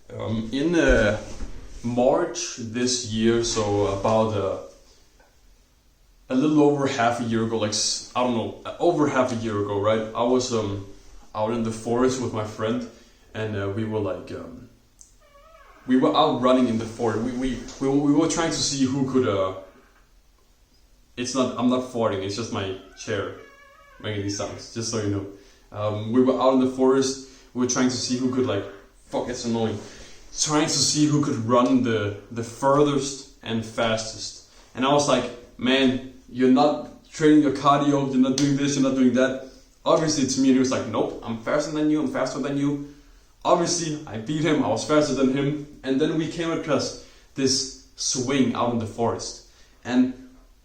In March this year, so about a little over half a year ago, I don't know, over half a year ago, right? I was out in the forest with my friend, and we were out running in the forest. We were trying to see who could. I'm not farting. It's just my chair making these sounds. Just so you know, we were out in the forest. We were trying to see who could fuck. It's annoying. Trying to see who could run the furthest and fastest. And I was like, man, you're not training your cardio. You're not doing this. You're not doing that. Obviously, to me, he was like, nope, I'm faster than you. I'm faster than you. Obviously, I beat him. I was faster than him. And then we came across this swing out in the forest, and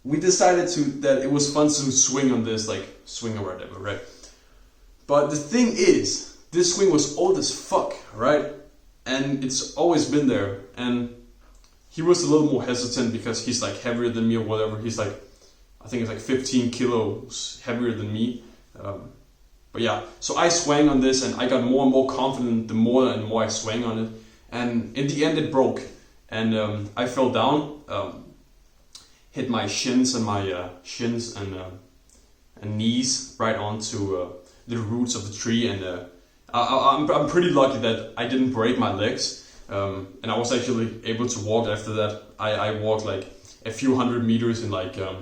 we decided that it was fun to swing on this swing or whatever, right? But the thing is, this swing was old as fuck, right? And it's always been there. And he was a little more hesitant because he's heavier than me or whatever. He's I think it's 15 kilos heavier than me. But yeah, so I swang on this and I got more and more confident the more and more I swang on it. And in the end it broke. And I fell down, hit my shins and knees right onto the roots of the tree. And I'm pretty lucky that I didn't break my legs. And I was actually able to walk after that. I walked a few hundred meters in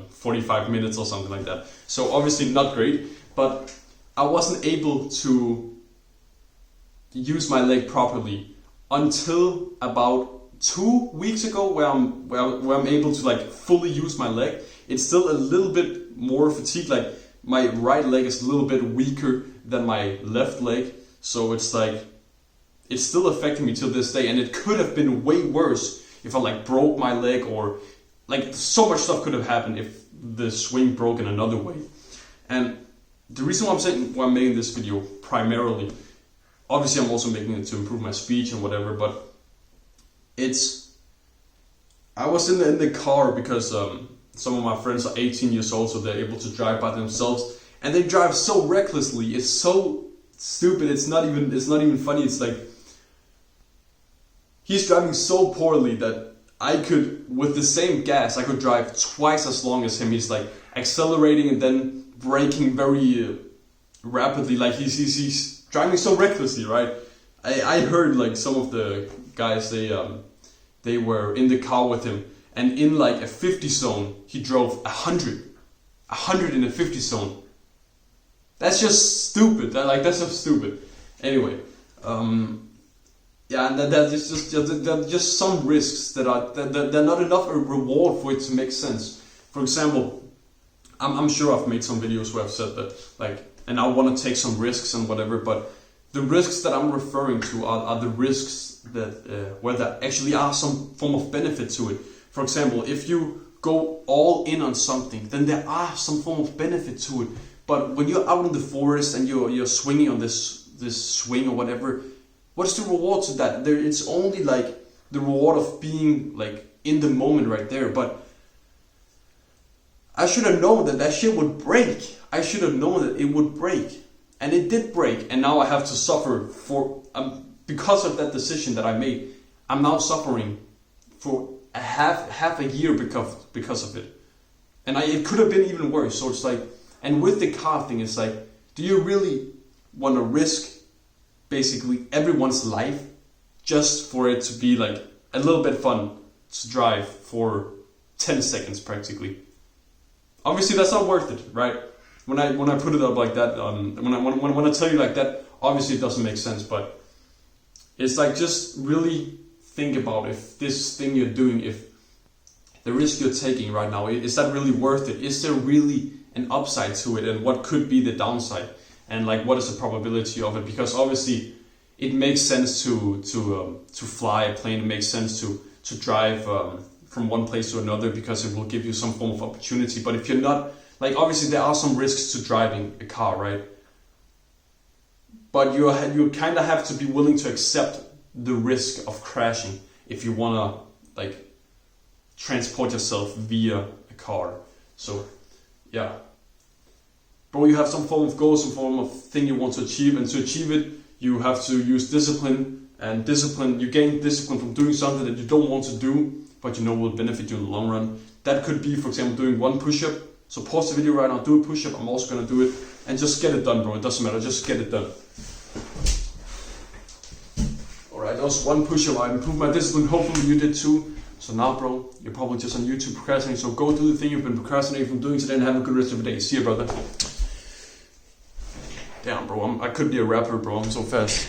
45 minutes or something like that. So obviously not great, but I wasn't able to use my leg properly until about 2 weeks ago, where I'm able to fully use my leg. It's still a little bit more fatigued. My right leg is a little bit weaker than my left leg, so it's still affecting me till this day. And it could have been way worse if I broke my leg, or so much stuff could have happened if the swing broke in another way. And the reason why I'm making this video primarily, obviously I'm also making it to improve my speech and whatever, but I was in the car because some of my friends are 18 years old, so they're able to drive by themselves, and they drive so recklessly. It's so stupid. It's not even funny. It's he's driving so poorly that I could, with the same gas, I could drive twice as long as him. He's accelerating and then braking very rapidly. He's driving so recklessly, right? I heard some of the guys, they were in the car with him, and in a 50 zone he drove 100 in a 50 zone. That's just stupid. That's just stupid. Anyway, yeah, and there's just some risks that they're not enough a reward for it to make sense. For example, I'm sure I've made some videos where I've said that and I want to take some risks and whatever, but the risks that I'm referring to are the risks that where there actually are some form of benefit to it. For example, if you go all in on something, then there are some form of benefit to it. But when you're out in the forest and you're swinging on this swing or whatever, what is the reward to that? It's only the reward of being in the moment right there. But I should have known that shit would break. I should have known that it would break. And it did break. And now I have to suffer for because of that decision that I made. I'm now suffering for half a year because of it. And it could have been even worse. So it's and with the car thing, it's do you really want to risk basically everyone's life just for it to be a little bit fun to drive for 10 seconds practically? Obviously that's not worth it, right? When I put it up like that, when I tell you like that, obviously it doesn't make sense, but it's just really think about if this thing you're doing, if the risk you're taking right now, is that really worth it? Is there really an upside to it, and what could be the downside, and what is the probability of it? Because obviously it makes sense to fly a plane. It makes sense to drive from one place to another because it will give you some form of opportunity. But if you're not, obviously there are some risks to driving a car, right? But you kind of have to be willing to accept the risk of crashing if you want to transport yourself via a car. So yeah, bro, you have some form of goal, some form of thing you want to achieve, and to achieve it you have to use discipline, And discipline, you gain discipline from doing something that you don't want to do, but you know will benefit you in the long run. That could be, for example, doing one push-up. So pause the video right now, do a push-up, I'm also gonna do it, and just get it done, bro. It doesn't matter, just get it done. Alright, that was one push-up. I improved my discipline, hopefully you did too. So now, bro, you're probably just on YouTube procrastinating, so go do the thing you've been procrastinating from doing today and have a good rest of the day. See you, brother. Damn, bro, I could be a rapper, bro, I'm so fast.